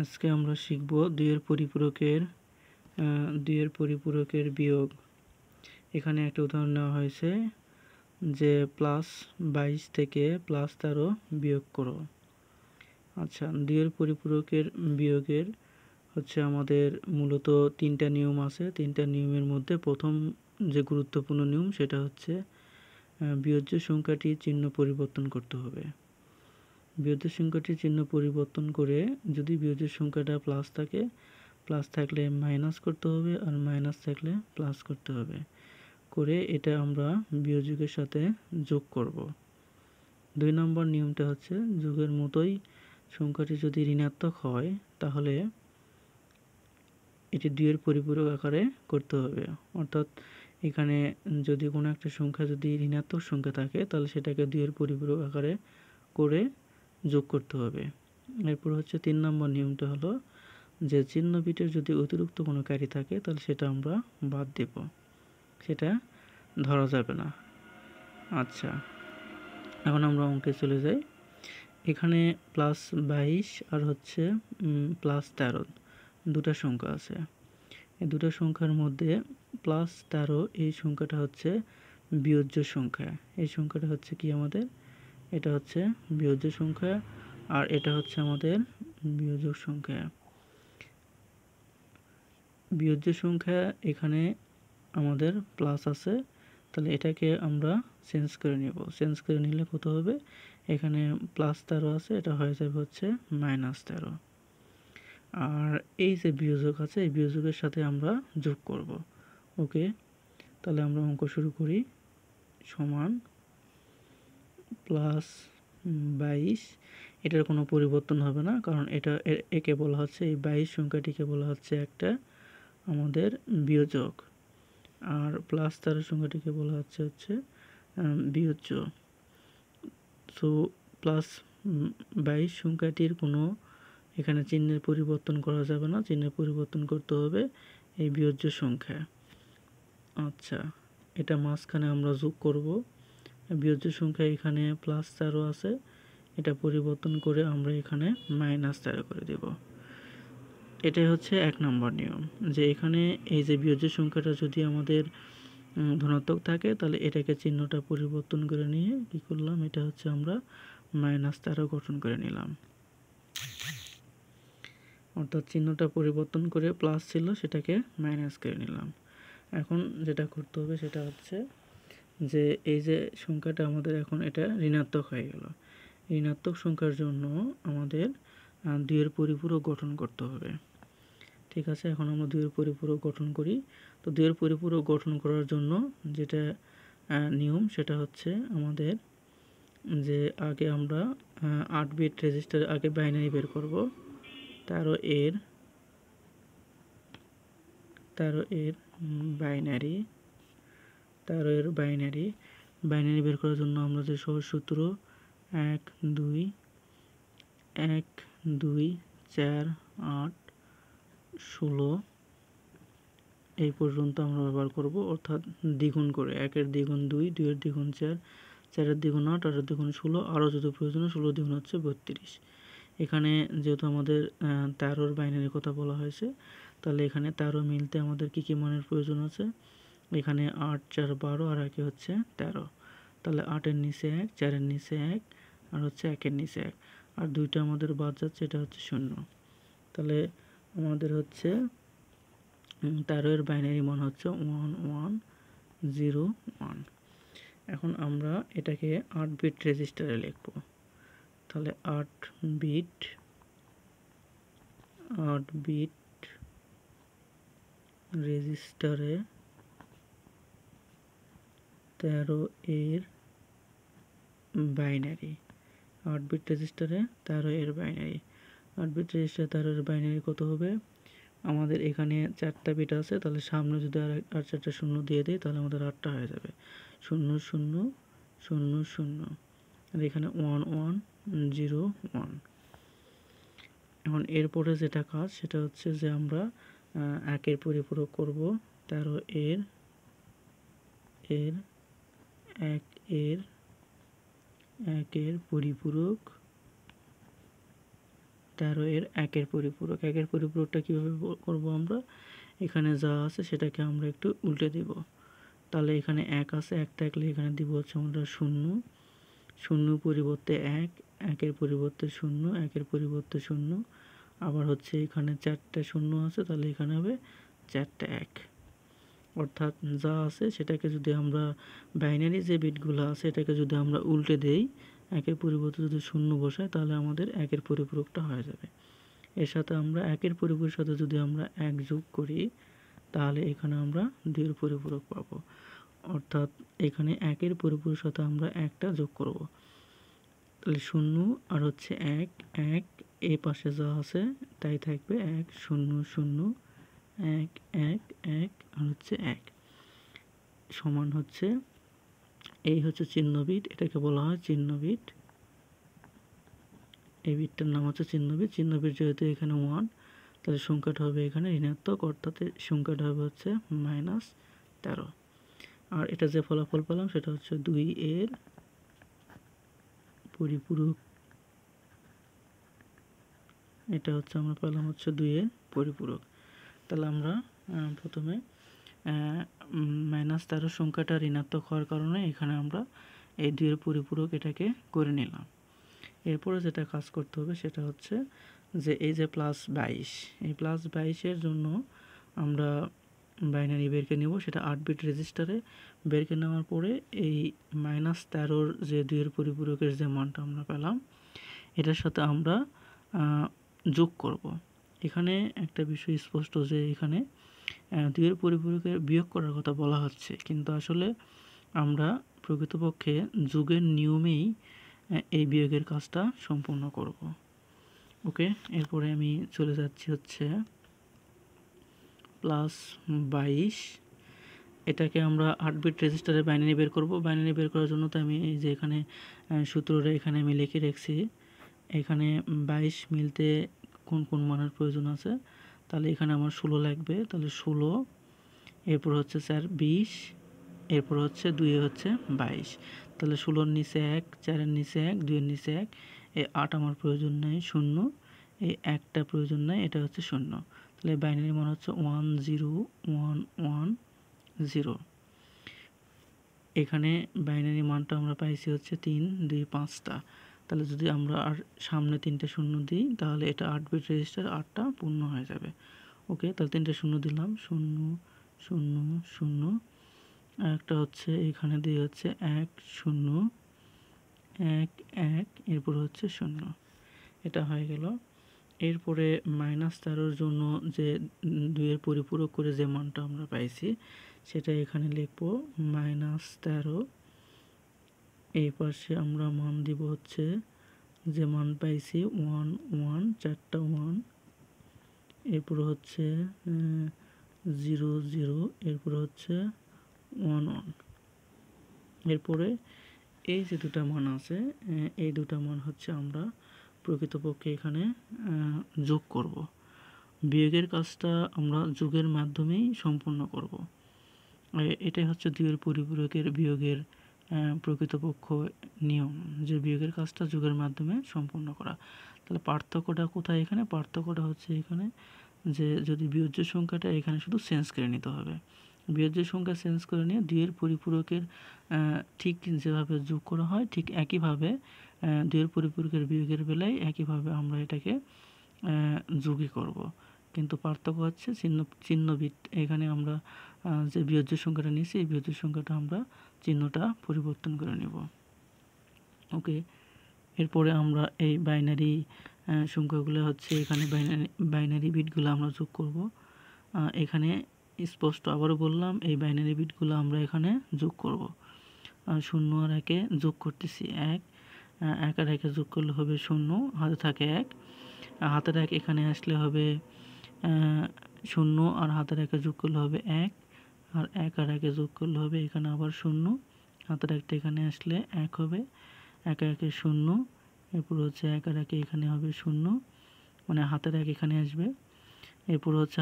আজকে আমরা শিখব দুইয়ের পরিপূরকের বিয়োগ। এখানে একটা উদাহরণ নেওয়া হয়েছে যে +22 থেকে +13 বিয়োগ করো। আচ্ছা, দুইয়ের পরিপূরকের বিয়োগের হচ্ছে আমাদের মূলত তিনটা নিয়ম আছে। তিনটা নিয়মের মধ্যে প্রথম যে গুরুত্বপূর্ণ নিয়ম সেটা হচ্ছে বিয়োজ্য সংখ্যাটির চিহ্ন পরিবর্তন করতে হবে। বিয়োজ্য সংখ্যাটির চিহ্ন পরিবর্তন করে যদি বিয়োজ্য সংখ্যাটা প্লাস থাকে, প্লাস থাকলে মাইনাস করতে হবে, আর মাইনাস থাকলে প্লাস করতে হবে। করে এটা আমরা বিয়োজকের সাথে যোগ করব। 2 নম্বর নিয়মটা হচ্ছে যোগের মতোই সংখ্যাটি যদি ঋণাত্মক হয় তাহলে এটি 2 এর পরিপূরক আকারে করতে হবে। অর্থাৎ এখানে যদি কোনো একটা সংখ্যা যদি ঋণাত্মক সংখ্যা থাকে তাহলে সেটাকে 2 এর পরিপূরক আকারে করে যোগ করতে হবে। এরপর হচ্ছে 3 নম্বর নিয়মটা হলো যে চিহ্ন বিটের যদি অতিরিক্ত কোনো ক্যারি থাকে তাহলে সেটা আমরা বাদ দেব, সেটা ধরা যাবে না। আচ্ছা, এখন আমরা অঙ্কে চলে যাই। এখানে +22 আর হচ্ছে +13 দুটো সংখ্যা আছে। এই দুটো সংখ্যার মধ্যে +13 এই সংখ্যাটা হচ্ছে বিয়োজ্য সংখ্যা। এই সংখ্যাটা হচ্ছে কি আমাদের, এটা হচ্ছে বিয়োজ্য সংখ্যা, আর এটা হচ্ছে আমাদের বিয়োজক সংখ্যা। বিয়োজ্য সংখ্যা এখানে আমাদের প্লাস আছে, তাহলে এটাকে আমরা চেঞ্জ করে নেব। চেঞ্জ করে নিলে কত হবে, এখানে +13 আছে, এটা হয়ে যাবে হচ্ছে -13। আর এই যে বিয়োজক আছে এই বিয়োজকের সাথে আমরা যোগ করব। ওকে, তাহলে আমরা অঙ্ক শুরু করি। সমান +22, এটার কোনো পরিবর্তন হবে না, কারণ এটা একে বলা হচ্ছে, এই 22 সংখ্যাটিকে বলা হচ্ছে একটা আমাদের বিয়োজক, আর +13 সংখ্যাটিকে বলা হচ্ছে বিয়োজ্য। সো +22 সংখ্যাটির কোনো এখানে চিহ্নের পরিবর্তন করা যাবে না, চিহ্নের পরিবর্তন করতে হবে এই বিয়োজ্য সংখ্যা। আচ্ছা, এটা মাঝখানে আমরা যোগ করব। বিয়োজ্য সংখ্যা এখানে +13 আছে, এটা পরিবর্তন করে আমরা এখানে -13 করে দেব। এটাই হচ্ছে 1 নম্বর নিয়ম, যে এখানে এই যে বিয়োজ্য সংখ্যাটা যদি আমাদের ধনাত্মক থাকে তাহলে এটাকে চিহ্নটা পরিবর্তন করে নিয়ে কি করলাম, এটা হচ্ছে আমরা -13 গঠন করে নিলাম। অর্থাৎ চিহ্নটা পরিবর্তন করে প্লাস ছিল সেটাকে মাইনাস করে নিলাম। এখন যেটা করতে হবে সেটা হচ্ছে যে এই যে সংখ্যাটা আমাদের এখন এটা ঋণাত্মক হয়ে গেল। ঋণাত্মক সংখ্যার জন্য আমাদের 2 এর পরিপূরক গঠন করতে হবে। ঠিক আছে, এখন আমরা 2 এর পরিপূরক গঠন করি। তো 2 এর পরিপূরক গঠন করার জন্য যেটা নিয়ম সেটা হচ্ছে আমাদের যে আগে আমরা 8 বিট রেজিস্টার আগে বাইনারি বের করব। 13 এর বাইনারি বের করার জন্য আমরা যে সহজ সূত্র 1 2 4 8 16 এই পর্যন্ত আমরা ব্যবহার করব, অর্থাৎ দ্বিগুণ করে। 1 এর দ্বিগুণ 2, 2 এর দ্বিগুণ 4, 4 এর দ্বিগুণ 8, 8 এর দ্বিগুণ 16, আরও যদি প্রয়োজন 16 দ্বিগুণ হচ্ছে 32। এখানে যেহেতু আমাদের 13 বাইনারির কথা বলা হয়েছে, তাহলে এখানে 13 মিলতে আমাদের কী কী মানের প্রয়োজন আছে, এখানে 8 4 12 আর একে হচ্ছে 13। তাহলে 8 এর নিচে 1, 4 এর নিচে 1, আর হচ্ছে 1 এর নিচে 1, আর দুইটা আমাদের বাদ যাচ্ছে, এটা হচ্ছে 0। তাহলে আমাদের হচ্ছে 13 এর বাইনারি মান হচ্ছে 1101। এখন আমরা এটাকে 8 বিট রেজিস্টারে লিখব। তাহলে 8 বিট রেজিস্টারে 13 এর বাইনারি। 8 বিট রেজিস্টারে 13 এর বাইনারি। 8 বিট রেজিস্টারে 13 এর বাইনারি কত হবে, আমাদের এখানে 4টা বিট আছে, তাহলে সামনে যদি আর 4টা শূন্য দিয়ে দিই তাহলে আমাদের 8টা হয়ে যাবে। 0 0 0 0, আর এখানে 1 1 0 1। এখন এরপরে যেটা কাজ সেটা হচ্ছে যে আমরা 1 এর পরিপূরক করব। 13 এর 1 এর পরিপূরক 13 এর একের পরিপূরক। একের পরিপূরকটা কীভাবে করব আমরা, এখানে যা আছে সেটাকে আমরা একটু উল্টে দিব। তাহলে এখানে 1 আছে, 1 থাকলে এখানে দিব হচ্ছে আমরা 0, 0 পরিবর্তে 1, 1-এর পরিবর্তে 0, 1-এর পরিবর্তে 0, আবার হচ্ছে এখানে 4টা 0 আছে, তাহলে এখানে হবে 4টা 1। অর্থাৎ যা আছে সেটাকে যদি আমরা বাইনারি যে বিটগুলো আছে এটাকে যদি আমরা উল্টে দেই, 1-এর পরিবর্তে যদি 0 বসাই, তাহলে আমাদের 1-এর পরিপূরকটা হয়ে যাবে। এর সাথে আমরা 1-এর পরিপূরকের সাথে যদি আমরা 1 যোগ করি, তাহলে এখানে আমরা 2-এর পরিপূরক পাবো। অর্থাৎ এখানে 1-এর পরিপূরকের সাথে আমরা 1টা যোগ করব। তাহলে 0 আর হচ্ছে 1, 1 এই পাশে যা আছে তাই থাকবে, 1 0 0 1 1 1 আর হচ্ছে 1 সমান হচ্ছে, এই হচ্ছে চিহ্ন বিট, এটাকে বলা হয় চিহ্ন বিট। এই বিটটার নাম হচ্ছে চিহ্ন বিট। চিহ্ন বিট যেহেতু এখানে 1, তাহলে সংখ্যাটা হবে এখানে ঋণাত্মক, অর্থাৎ সংখ্যাটা হবে হচ্ছে -13। আর এটা যে ফলাফল পেলাম সেটা হচ্ছে 2 এর পরিপূরক। এটা হচ্ছে আমরা পেলাম হচ্ছে 2 এর পরিপূরক। তাহলে আমরা প্রথমে -13 সংখ্যাটা ঋণাত্মক হওয়ার কারণে এখানে আমরা এই 2 এর পরিপূরক এটাকে করে নিলাম। এরপরে যেটা কাজ করতে হবে সেটা হচ্ছে যে এই যে +22, এই +22-এর জন্য আমরা বাইনারি বেরকে নেব, সেটা 8 বিট রেজিস্টারে বেরকে নেওয়ার পরে এই -13-র যে 2 এর পরিপূরকের যে মানটা আমরা পেলাম এটার সাথে আমরা যোগ করব। এখানে একটা বিষয় স্পষ্ট যে এখানে 2 এর পরিপূরকের বিয়োগ করার কথা বলা হচ্ছে, কিন্তু আসলে আমরা প্রকৃতপক্ষে যোগের নিয়মেই এই বিয়োগের কাজটা সম্পূর্ণ করব। ওকে, এরপরে আমি চলে যাচ্ছি হচ্ছে +22, এটাকে আমরা 8 বিট রেজিস্টারে বাইনারি বের করব। বাইনারি বের করার জন্য তো আমি এই যে এখানে সূত্রটা এখানে আমি লিখে রাখছি। এখানে 22 মিলতে কোন কোন মানের প্রয়োজন আছে, তাহলে এখানে আমার 16 লাগবে, তাহলে 16, এরপর হচ্ছে 4 20, এরপর হচ্ছে 2 হচ্ছে 22, তাহলে 16-র নিচে 1, 4-এর নিচে 1, 2-এর নিচে 1, এই 8 আমার প্রয়োজন নাই, 0, এই 1টা প্রয়োজন নাই, এটা হচ্ছে 0। তাহলে বাইনারি মান হচ্ছে 1 0 1 1 0। এখানে বাইনারি মানটা আমরা পাইছি হচ্ছে 3 2 5টা। তাহলে যদি আমরা আর সামনে 3টে 0 দিই, তাহলে এটা 8 বিট রেজিস্টার 8টা পূর্ণ হয়ে যাবে। ওকে, তাহলে 3টে 0 দিলাম, 0 0 0, আর একটা হচ্ছে এখানে দিয়ে হচ্ছে 1 0 1 1, এরপর হচ্ছে 0, এটা হয়ে গেল। এরপরে -13-র জন্য যে 2 এর পরিপূরক করে যে মানটা আমরা পাইছি সেটা এখানে লিখব -13, এই পাশে আমরা মান দিব হচ্ছে যে মান পাইছি 1 1, 4টা 1, এরপর হচ্ছে 0 0, এরপর হচ্ছে 1 1। এরপরে এই যে দুটা মান আছে, এই দুটা মান হচ্ছে আমরা প্রকৃতপক্ষে এখানে যোগ করব। বিয়োগের কাজটা আমরা যোগের মাধ্যমেই সম্পূর্ণ করব। এটাই হচ্ছে 2 এর পরিপূরকের বিয়োগের প্রকৃতপক্ষ নিয়ম, যে বিয়োগের কাজটা যোগের মাধ্যমে সম্পূর্ণ করা। তাহলে পার্থক্যটা কোথায়, এখানে পার্থক্যটা হচ্ছে এখানে যে যদি বিয়োজ্য সংখ্যাটা এখানে শুধু চেঞ্জ করে নিতে হবে। বিয়োজ্য সংখ্যা চেঞ্জ করে নিয়ে 2 এর পরিপূরকের ঠিক যেভাবে যোগ করা হয় ঠিক একইভাবে 2 এর পরিপূরকের বিয়োগের বেলায় একইভাবে আমরা এটাকে যোগই করব। কিন্তু পার্থক্য হচ্ছে চিহ্ন বিট। এখানে আমরা যে বিয়োজ্য সংখ্যাটা নিয়েছি এই বিয়োজ্য সংখ্যাটা আমরা চিহ্নটা পরিবর্তন করে নেব। ওকে, এরপরে আমরা এই বাইনারি সংখ্যাগুলো হচ্ছে এখানে বাইনারি বিটগুলো আমরা যোগ করব। এখানে স্পষ্ট আবারও বললাম, এই বাইনারি বিটগুলো আমরা এখানে যোগ করব। 0 আর 1-এ যোগ করতেছি 1, 1 আর 1-এ যোগ করলে হবে 0, হাতে থাকে 1, হাতের 1 এখানে আসলে হবে 0, আর হাতের 1-এ যোগ করলে হবে 1, আর 1 আর 1-এ যোগ করলে হবে এখানে আবার 0, হাতের 1টা এখানে আসলে 1 হবে, 1 আর 1-এ 0, এরপর হচ্ছে 1 আর 1-এ এখানে হবে 0, মানে হাতের 1 এখানে আসবে, এরপর হচ্ছে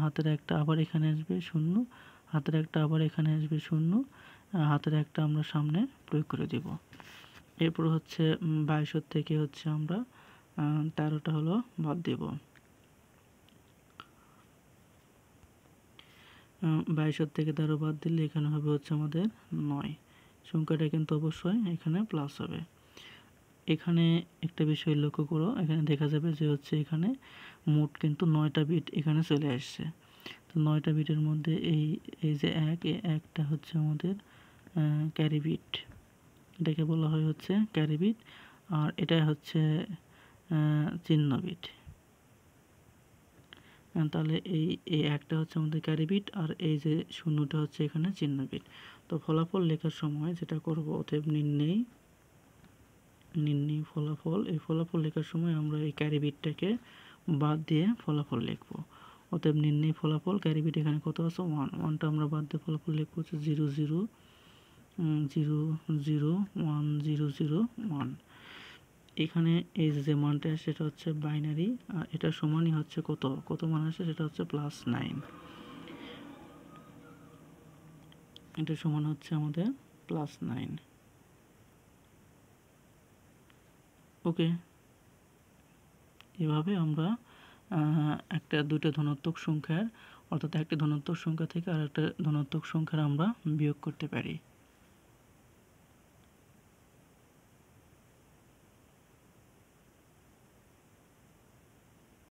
হাতের 1টা আবার এখানে আসবে 0, হাতের 1টা আবার এখানে আসবে 0, হাতের 1টা আমরা সামনে প্রয়োগ করে দেব। এরপর হচ্ছে 22 থেকে হচ্ছে আমরা 13টা হলো বাদ দেব। 22 থেকে 13 বাদ দিলে এখানে হবে হচ্ছে আমাদের 9। সংখ্যাটা কিন্তু অবশ্যই এখানে প্লাস হবে। এখানে একটা বিষয় লক্ষ্য করো, এখানে দেখা যাবে যে হচ্ছে এখানে মোট কিন্তু 9টা বিট এখানে চলে আসছে। তো 9টা বিটের মধ্যে এই যে এই একটা হচ্ছে আমাদের ক্যারি বিট, এটাকে বলা হয় হচ্ছে ক্যারি বিট, আর এটা হচ্ছে চিহ্ন বিট। তাহলে এই একটা হচ্ছে আমাদের ক্যারি বিট, আর এই যে শূন্যটা হচ্ছে এখানে চিহ্ন বিট। তো ফলাফল লেখার সময় যেটা করব, অতএব নির্ণয় ফলাফল, এই ফলাফল লেখার সময় আমরা এই ক্যারি বিটটাকে বাদ দিয়ে ফলাফল লিখব। অতএব নির্ণয় ফলাফল, ক্যারি বিট এখানে কত আছে 1, 1টা আমরা বাদ দিয়ে ফলাফল লিখব হচ্ছে 0 0 0 0 1 0 0 1। এখানে এই যে মানটা সেটা হচ্ছে বাইনারি, আর এটা সমানই হচ্ছে কত মান আসে সেটা হচ্ছে +9। এটা সমান হচ্ছে আমাদের +9। ওকে, এভাবে আমরা দুইটা ধনাত্মক সংখ্যার, অর্থাৎ একটা ধনাত্মক সংখ্যা থেকে আর একটা ধনাত্মক সংখ্যার আমরা বিয়োগ করতে পারি।